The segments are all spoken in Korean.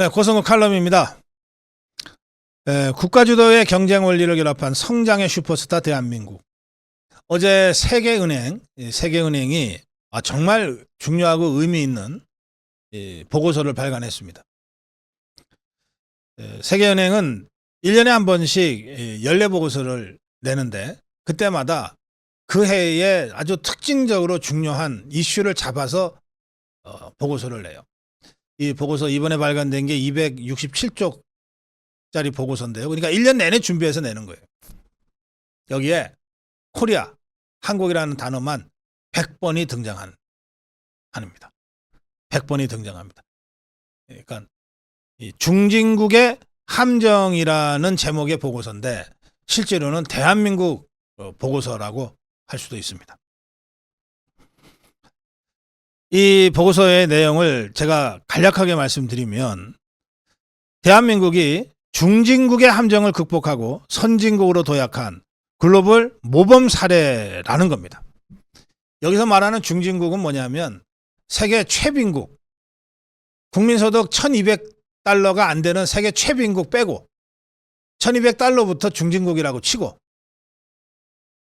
네, 고성국 칼럼입니다. 국가주도의 경쟁 원리를 결합한 성장의 슈퍼스타 대한민국. 어제 세계은행이 정말 중요하고 의미 있는 보고서를 발간했습니다. 세계은행은 1년에 한 번씩 연례 보고서를 내는데 그때마다 그 해에 아주 특징적으로 중요한 이슈를 잡아서 보고서를 내요. 이 보고서 이번에 발간된 게 267쪽짜리 보고서인데요. 그러니까 1년 내내 준비해서 내는 거예요. 여기에 코리아, 한국이라는 단어만 100번이 등장합니다. 100번이 등장합니다. 그러니까 이 중진국의 함정이라는 제목의 보고서인데 실제로는 대한민국 보고서라고 할 수도 있습니다. 이 보고서의 내용을 제가 간략하게 말씀드리면 대한민국이 중진국의 함정을 극복하고 선진국으로 도약한 글로벌 모범 사례라는 겁니다. 여기서 말하는 중진국은 뭐냐면 세계 최빈국, 국민소득 1200달러가 안 되는 세계 최빈국 빼고 1200달러부터 중진국이라고 치고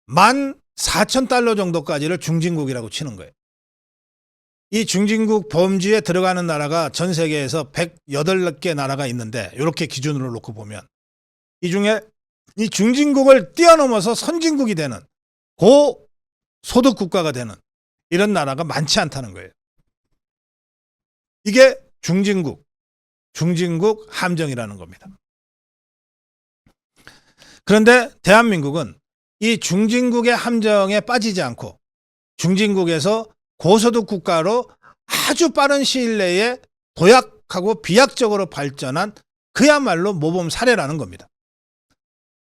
14,000달러 정도까지를 중진국이라고 치는 거예요. 이 중진국 범주에 들어가는 나라가 전 세계에서 108개 나라가 있는데 이렇게 기준으로 놓고 보면 이 중에 이 중진국을 뛰어넘어서 선진국이 되는 고소득 국가가 되는 이런 나라가 많지 않다는 거예요. 이게 중진국 함정이라는 겁니다. 그런데 대한민국은 이 중진국의 함정에 빠지지 않고 중진국에서 고소득 국가로 아주 빠른 시일 내에 도약하고 비약적으로 발전한 그야말로 모범 사례라는 겁니다.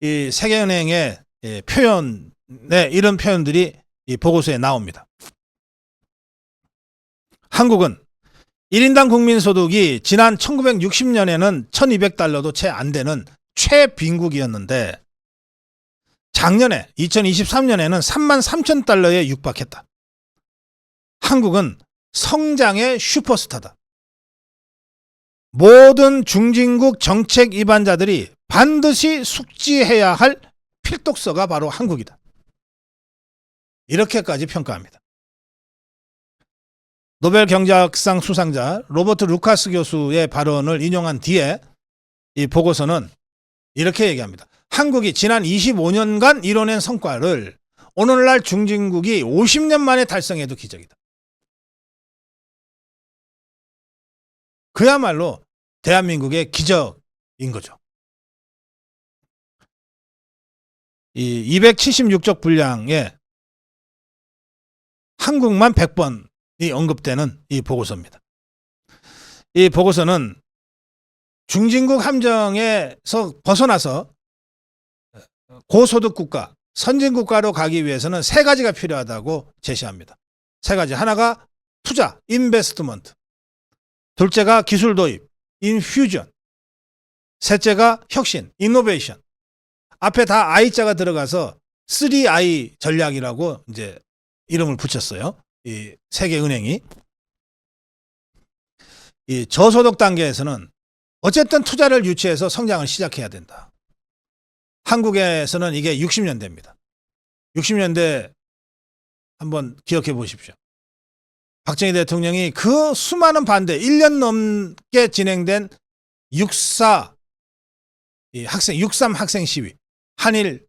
이 세계은행의 표현에 이런 표현들이 이 보고서에 나옵니다. 한국은 1인당 국민소득이 지난 1960년에는 1200달러도 채 안 되는 최빈국이었는데 작년에 2023년에는 33,000달러에 육박했다. 한국은 성장의 슈퍼스타다. 모든 중진국 정책 위반자들이 반드시 숙지해야 할 필독서가 바로 한국이다. 이렇게까지 평가합니다. 노벨 경제학상 수상자 로버트 루카스 교수의 발언을 인용한 뒤에 이 보고서는 이렇게 얘기합니다. 한국이 지난 25년간 이뤄낸 성과를 오늘날 중진국이 50년 만에 달성해도 기적이다. 그야말로 대한민국의 기적인 거죠. 이 276쪽 분량에 한국만 100번이 언급되는 이 보고서입니다. 이 보고서는 중진국 함정에서 벗어나서 고소득 국가, 선진국가로 가기 위해서는 세 가지가 필요하다고 제시합니다. 세 가지. 하나가 투자, 인베스트먼트. 둘째가 기술 도입, 인퓨전. 셋째가 혁신, 이노베이션. 앞에 다 I자가 들어가서 3I 전략이라고 이제 이름을 붙였어요. 이 세계은행이. 이 저소득 단계에서는 어쨌든 투자를 유치해서 성장을 시작해야 된다. 한국에서는 이게 60년대입니다. 60년대 한번 기억해 보십시오. 박정희 대통령이 그 수많은 반대, 1년 넘게 진행된 63 학생 시위, 한일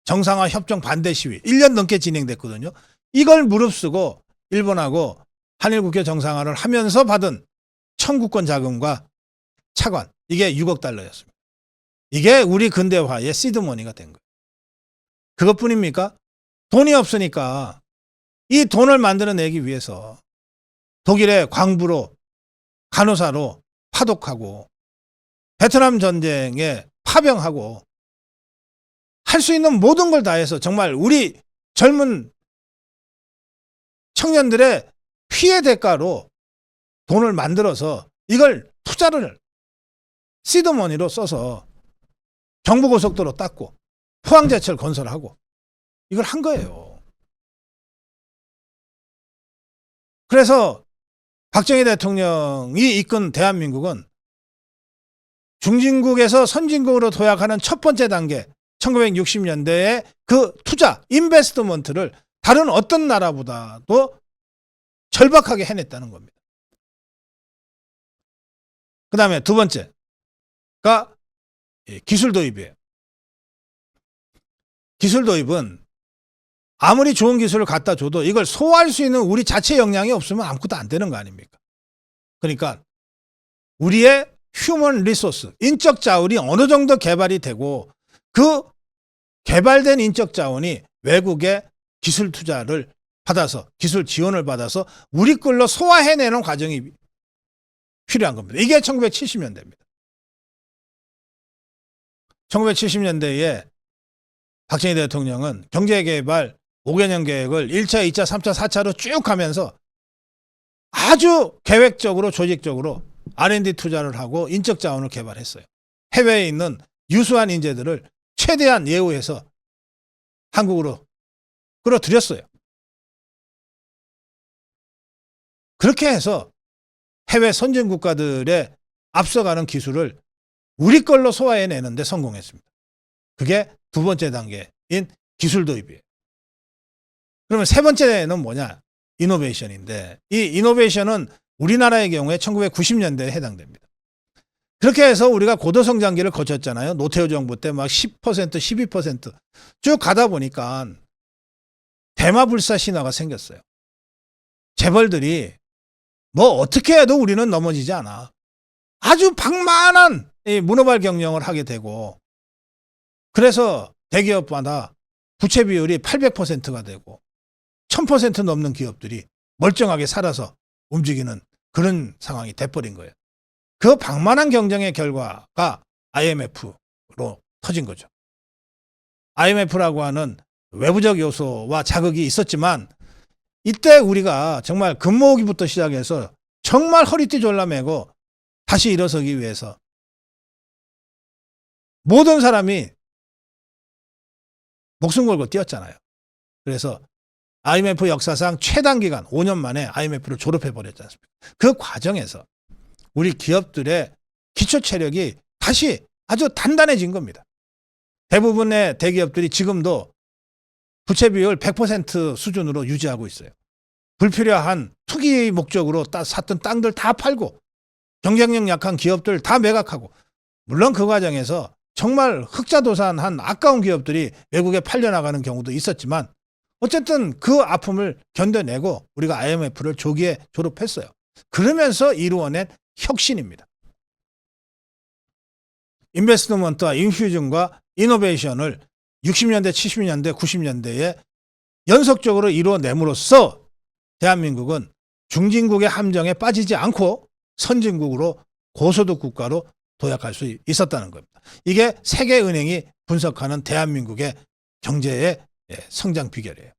정상화 협정 반대 시위, 1년 넘게 진행됐거든요. 이걸 무릅쓰고 일본하고 한일 국교 정상화를 하면서 받은 청구권 자금과 차관, 이게 6억 달러였습니다. 이게 우리 근대화의 시드머니가 된 거예요. 그것뿐입니까? 돈이 없으니까 이 돈을 만들어내기 위해서 독일의 광부로 간호사로 파독하고 베트남 전쟁에 파병하고 할 수 있는 모든 걸 다해서 정말 우리 젊은 청년들의 피해 대가로 돈을 만들어서 이걸 투자를 시드머니로 써서 경부고속도로 닦고 포항제철 건설하고 이걸 한 거예요. 그래서 박정희 대통령이 이끈 대한민국은 중진국에서 선진국으로 도약하는 첫 번째 단계 1960년대의 그 투자, 인베스트먼트를 다른 어떤 나라보다도 절박하게 해냈다는 겁니다. 그 다음에 두 번째가 기술 도입이에요. 기술 도입은 아무리 좋은 기술을 갖다 줘도 이걸 소화할 수 있는 우리 자체 역량이 없으면 아무것도 안 되는 거 아닙니까? 그러니까 우리의 휴먼 리소스, 인적 자원이 어느 정도 개발이 되고 그 개발된 인적 자원이 외국의 기술 투자를 받아서 기술 지원을 받아서 우리 걸로 소화해내는 과정이 필요한 겁니다. 이게 1970년대입니다. 1970년대에 박정희 대통령은 경제개발 5개년 계획을 1차, 2차, 3차, 4차로 쭉 가면서 아주 계획적으로 조직적으로 R&D 투자를 하고 인적 자원을 개발했어요. 해외에 있는 유수한 인재들을 최대한 예우해서 한국으로 끌어들였어요. 그렇게 해서 해외 선진 국가들의 앞서가는 기술을 우리 걸로 소화해내는데 성공했습니다. 그게 두 번째 단계인 기술 도입이에요. 그러면 세 번째는 뭐냐? 이노베이션인데 이 이노베이션은 우리나라의 경우에 1990년대에 해당됩니다. 그렇게 해서 우리가 고도성장기를 거쳤잖아요. 노태우 정부 때 막 10%, 12% 쭉 가다 보니까 대마불사 신화가 생겼어요. 재벌들이 뭐 어떻게 해도 우리는 넘어지지 않아. 아주 방만한 문어발 경영을 하게 되고 그래서 대기업마다 부채 비율이 800%가 되고 1000% 넘는 기업들이 멀쩡하게 살아서 움직이는 그런 상황이 돼버린 거예요. 그 방만한 경쟁의 결과가 IMF로 터진 거죠. IMF라고 하는 외부적 요소와 자극이 있었지만 이때 우리가 정말 금모으기부터 시작해서 정말 허리띠 졸라매고 다시 일어서기 위해서 모든 사람이 목숨 걸고 뛰었잖아요. 그래서 IMF 역사상 최단기간 5년 만에 IMF를 졸업해버렸지 않습니까? 그 과정에서 우리 기업들의 기초 체력이 다시 아주 단단해진 겁니다. 대부분의 대기업들이 지금도 부채 비율 100% 수준으로 유지하고 있어요. 불필요한 투기 목적으로 샀던 땅들 다 팔고 경쟁력 약한 기업들 다 매각하고 물론 그 과정에서 정말 흑자도산한 아까운 기업들이 외국에 팔려나가는 경우도 있었지만 어쨌든 그 아픔을 견뎌내고 우리가 IMF를 조기에 졸업했어요. 그러면서 이루어낸 혁신입니다. 인베스트먼트와 인퓨전과 이노베이션을 60년대, 70년대, 90년대에 연속적으로 이루어냄으로써 대한민국은 중진국의 함정에 빠지지 않고 선진국으로 고소득 국가로 도약할 수 있었다는 겁니다. 이게 세계은행이 분석하는 대한민국의 경제의 성장 비결이에요.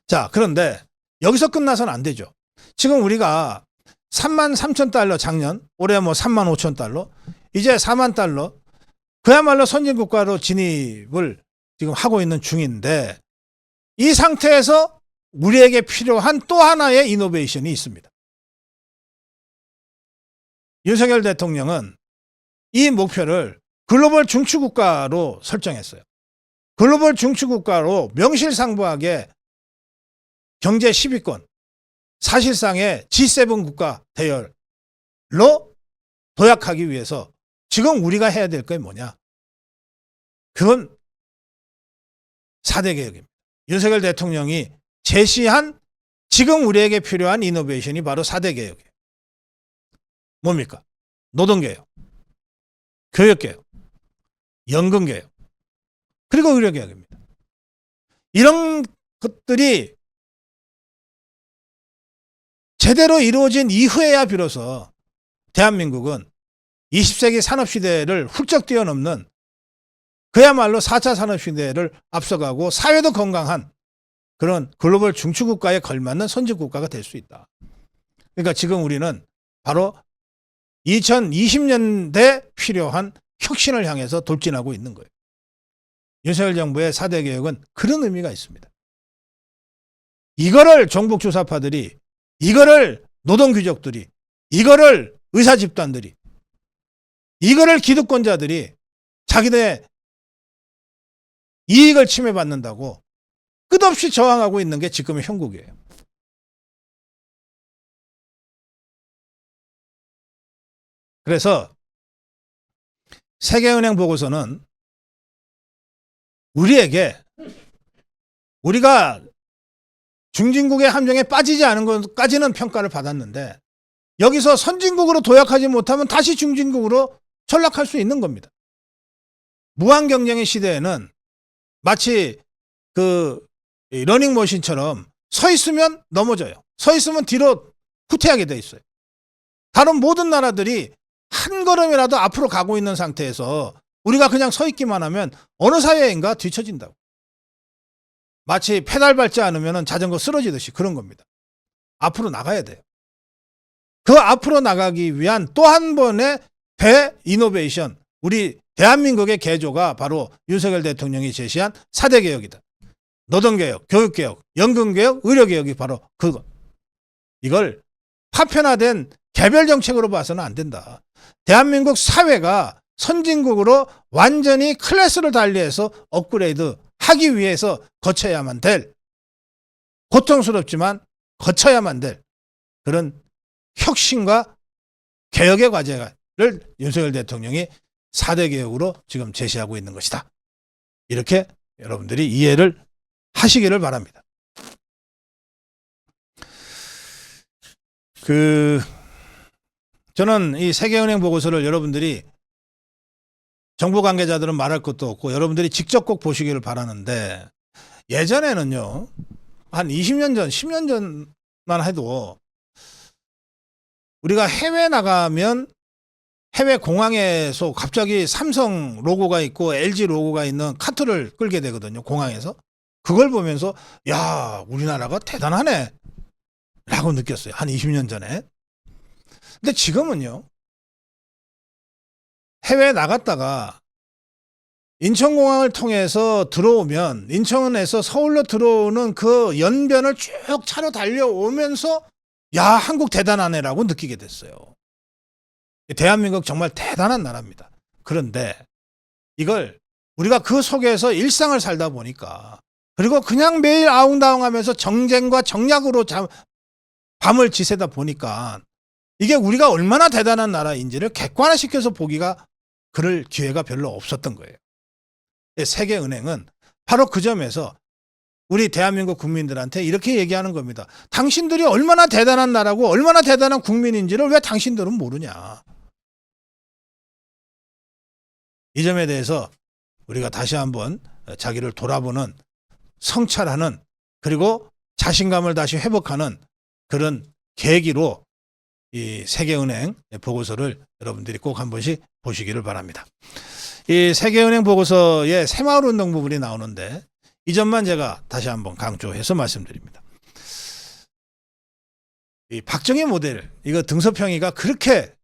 자, 그런데 여기서 끝나서는 안 되죠. 지금 우리가 33,000달러 작년, 올해 뭐 35,000달러, 이제 40,000달러, 그야말로 선진국가로 진입을 지금 하고 있는 중인데 이 상태에서 우리에게 필요한 또 하나의 이노베이션이 있습니다. 윤석열 대통령은 이 목표를 글로벌 중추국가로 설정했어요. 글로벌 중추국가로 명실상부하게 경제 10위권, 사실상의 G7 국가 대열로 도약하기 위해서 지금 우리가 해야 될 게 뭐냐? 그건 4대 개혁입니다. 윤석열 대통령이 제시한 지금 우리에게 필요한 이노베이션이 바로 4대 개혁이에요. 뭡니까? 노동개혁, 교육개혁, 연금개혁, 그리고 의료개혁입니다. 이런 것들이 제대로 이루어진 이후에야 비로소 대한민국은 20세기 산업시대를 훌쩍 뛰어넘는 그야말로 4차 산업시대를 앞서가고 사회도 건강한 그런 글로벌 중추국가에 걸맞는 선진국가가 될 수 있다. 그러니까 지금 우리는 바로 2020년대 필요한 혁신을 향해서 돌진하고 있는 거예요. 윤석열 정부의 4대 개혁은 그런 의미가 있습니다. 이거를 종북 주사파들이 이거를 노동귀족들이, 이거를 의사집단들이, 이거를 기득권자들이 자기들의 이익을 침해받는다고 끝없이 저항하고 있는 게 지금의 형국이에요. 그래서 세계은행 보고서는 우리가 중진국의 함정에 빠지지 않은 것까지는 평가를 받았는데 여기서 선진국으로 도약하지 못하면 다시 중진국으로 전락할 수 있는 겁니다. 무한 경쟁의 시대에는 마치 그 러닝머신처럼 서 있으면 넘어져요. 서 있으면 뒤로 후퇴하게 돼 있어요. 다른 모든 나라들이 한 걸음이라도 앞으로 가고 있는 상태에서 우리가 그냥 서 있기만 하면 어느 사회인가 뒤처진다고. 마치 페달 밟지 않으면 자전거 쓰러지듯이 그런 겁니다. 앞으로 나가야 돼요. 그 앞으로 나가기 위한 또 한 번의 대이노베이션, 우리 대한민국의 개조가 바로 윤석열 대통령이 제시한 4대 개혁이다. 노동개혁, 교육개혁, 연금개혁, 의료개혁이 바로 그거. 이걸 파편화된 개별 정책으로 봐서는 안 된다. 대한민국 사회가 선진국으로 완전히 클래스를 달리해서 업그레이드 하기 위해서 거쳐야만 될, 고통스럽지만 거쳐야만 될 그런 혁신과 개혁의 과제를 윤석열 대통령이 4대 개혁으로 지금 제시하고 있는 것이다. 이렇게 여러분들이 이해를 하시기를 바랍니다. 저는 이 세계은행 보고서를 여러분들이, 정부 관계자들은 말할 것도 없고 여러분들이 직접 꼭 보시기를 바라는데, 예전에는요, 한 20년 전, 10년 전만 해도 우리가 해외 나가면 해외 공항에서 갑자기 삼성 로고가 있고 LG 로고가 있는 카트를 끌게 되거든요. 공항에서. 그걸 보면서 야, 우리나라가 대단하네 라고 느꼈어요. 한 20년 전에. 근데 지금은요, 해외에 나갔다가 인천공항을 통해서 들어오면 인천에서 서울로 들어오는 그 연변을 쭉 차로 달려오면서 야, 한국 대단하네라고 느끼게 됐어요. 대한민국 정말 대단한 나라입니다. 그런데 이걸 우리가 그 속에서 일상을 살다 보니까, 그리고 그냥 매일 아웅다웅하면서 정쟁과 정략으로 밤을 지새다 보니까 이게 우리가 얼마나 대단한 나라인지를 객관화시켜서 보기가, 그럴 기회가 별로 없었던 거예요. 세계은행은 바로 그 점에서 우리 대한민국 국민들한테 이렇게 얘기하는 겁니다. 당신들이 얼마나 대단한 나라고 얼마나 대단한 국민인지를 왜 당신들은 모르냐. 이 점에 대해서 우리가 다시 한번 자기를 돌아보는, 성찰하는, 그리고 자신감을 다시 회복하는 그런 계기로 이 세계은행 보고서를 여러분들이 꼭 한 번씩 보시기를 바랍니다. 이 세계은행 보고서에 새마을운동 부분이 나오는데 이 점만 제가 다시 한번 강조해서 말씀드립니다. 이 박정희 모델, 이거 등소평이가 그렇게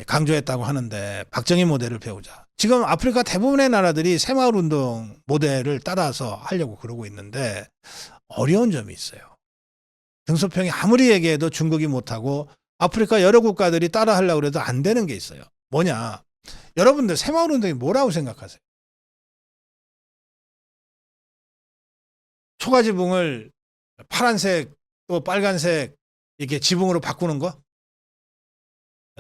강조했다고 하는데 박정희 모델을 배우자. 지금 아프리카 대부분의 나라들이 새마을운동 모델을 따라서 하려고 그러고 있는데 어려운 점이 있어요. 등소평이 아무리 얘기해도 중국이 못하고 아프리카 여러 국가들이 따라 하려고 해도 안 되는 게 있어요. 뭐냐? 여러분들 새마을운동이 뭐라고 생각하세요? 초가지붕을 파란색 또 빨간색 이렇게 지붕으로 바꾸는 거?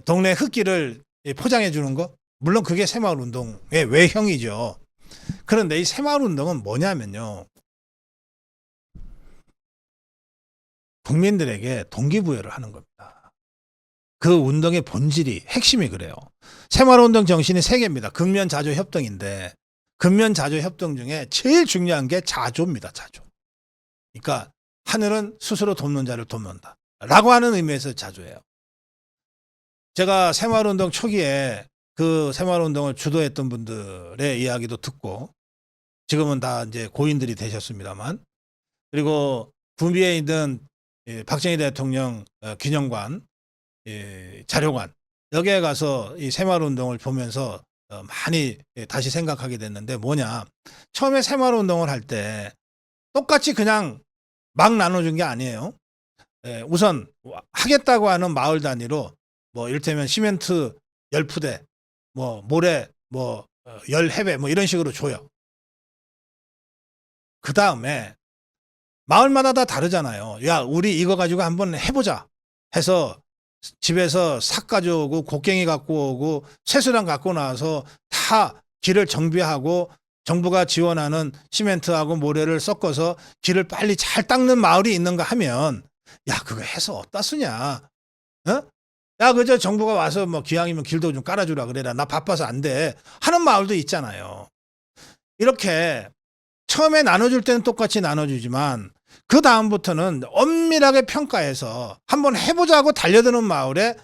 동네 흙길을 포장해 주는 거? 물론 그게 새마을운동의 외형이죠. 그런데 이 새마을운동은 뭐냐면요, 국민들에게 동기부여를 하는 겁니다. 그 운동의 본질이, 핵심이 그래요. 새마을운동 정신이 3개입니다. 근면자조협동인데 근면자조협동 중에 제일 중요한 게 자조입니다. 자조. 그러니까 하늘은 스스로 돕는 자를 돕는다 라고 하는 의미에서 자조예요. 제가 새마을운동 초기에 그 새마을운동을 주도했던 분들의 이야기도 듣고, 지금은 다 이제 고인들이 되셨습니다만, 그리고 구미에 있는 박정희 대통령 기념관, 자료관, 여기에 가서 이 새마을운동을 보면서 많이 다시 생각하게 됐는데, 뭐냐, 처음에 새마을운동을 할 때 똑같이 그냥 막 나눠준 게 아니에요. 우선 하겠다고 하는 마을 단위로 뭐 이를테면 시멘트 10푸대, 뭐 모래 뭐 10해배 뭐 이런 식으로 줘요. 그 다음에 마을마다 다 다르잖아요. 야, 우리 이거 가지고 한번 해보자 해서 집에서 삭 가져오고 곡괭이 갖고 오고 쇠수랑 갖고 나와서 다 길을 정비하고 정부가 지원하는 시멘트하고 모래를 섞어서 길을 빨리 잘 닦는 마을이 있는가 하면 야, 그거 해서 어디다 쓰냐? 어? 야, 그저 정부가 와서 뭐 기왕이면 길도 좀 깔아주라 그래라. 나 바빠서 안 돼. 하는 마을도 있잖아요. 이렇게 처음에 나눠줄 때는 똑같이 나눠주지만 그 다음부터는 엄밀하게 평가해서 한번 해보자고 달려드는 마을에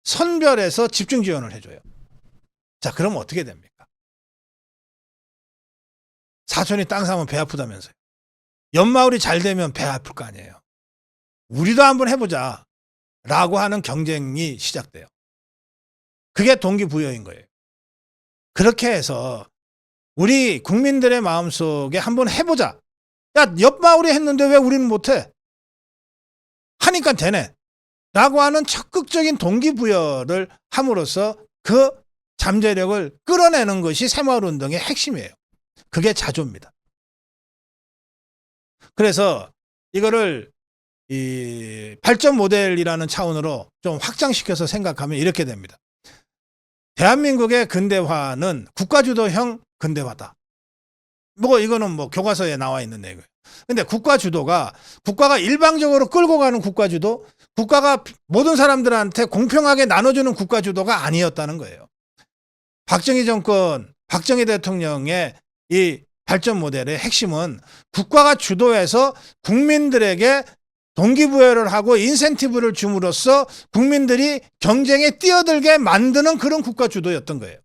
선별해서 집중 지원을 해줘요. 자, 그럼 어떻게 됩니까? 사촌이 땅 사면 배 아프다면서요. 옆마을이 잘 되면 배 아플 거 아니에요. 우리도 한번 해보자 라고 하는 경쟁이 시작돼요. 그게 동기부여인 거예요. 그렇게 해서 우리 국민들의 마음속에 한번 해보자. 야, 옆마을이 했는데 왜 우리는 못해? 하니까 되네. 라고 하는 적극적인 동기부여를 함으로써 그 잠재력을 끌어내는 것이 새마을운동의 핵심이에요. 그게 자조입니다. 그래서 이거를 이 발전 모델이라는 차원으로 좀 확장시켜서 생각하면 이렇게 됩니다. 대한민국의 근대화는 국가주도형 근대화다. 뭐 이거는 뭐 교과서에 나와 있는 내용이에요. 근데 국가가 일방적으로 끌고 가는 국가주도, 국가가 모든 사람들한테 공평하게 나눠주는 국가주도가 아니었다는 거예요. 박정희 정권, 박정희 대통령의 이 발전 모델의 핵심은 국가가 주도해서 국민들에게 동기부여를 하고 인센티브를 줌으로써 국민들이 경쟁에 뛰어들게 만드는 그런 국가 주도였던 거예요.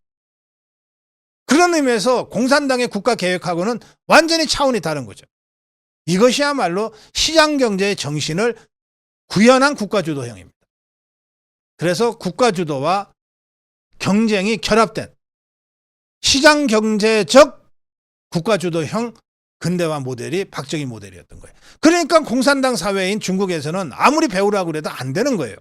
그런 의미에서 공산당의 국가계획하고는 완전히 차원이 다른 거죠. 이것이야말로 시장경제의 정신을 구현한 국가주도형입니다. 그래서 국가주도와 경쟁이 결합된 시장경제적 국가주도형 근대화 모델이 박정희 모델이었던 거예요. 그러니까 공산당 사회인 중국에서는 아무리 배우라고 그래도 안 되는 거예요.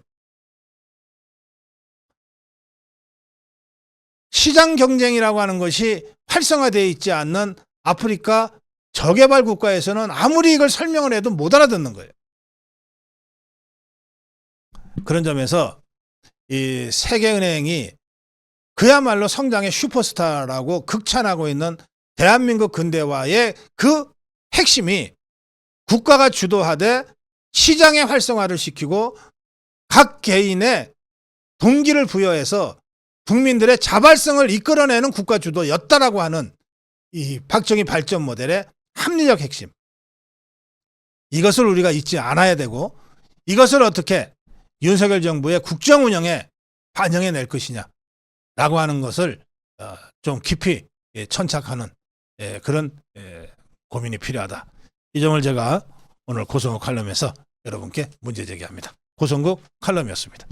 시장 경쟁이라고 하는 것이 활성화되어 있지 않는 아프리카 저개발 국가에서는 아무리 이걸 설명을 해도 못 알아듣는 거예요. 그런 점에서 이 세계은행이 그야말로 성장의 슈퍼스타라고 극찬하고 있는 대한민국 근대화의 그 핵심이 국가가 주도하되 시장의 활성화를 시키고 각 개인의 동기를 부여해서 국민들의 자발성을 이끌어내는 국가 주도였다라고 하는 이 박정희 발전 모델의 합리적 핵심. 이것을 우리가 잊지 않아야 되고 이것을 어떻게 윤석열 정부의 국정 운영에 반영해 낼 것이냐라고 하는 것을 좀 깊이 천착하는 그런 고민이 필요하다. 이 점을 제가 오늘 고성국 칼럼에서 여러분께 문제 제기합니다. 고성국 칼럼이었습니다.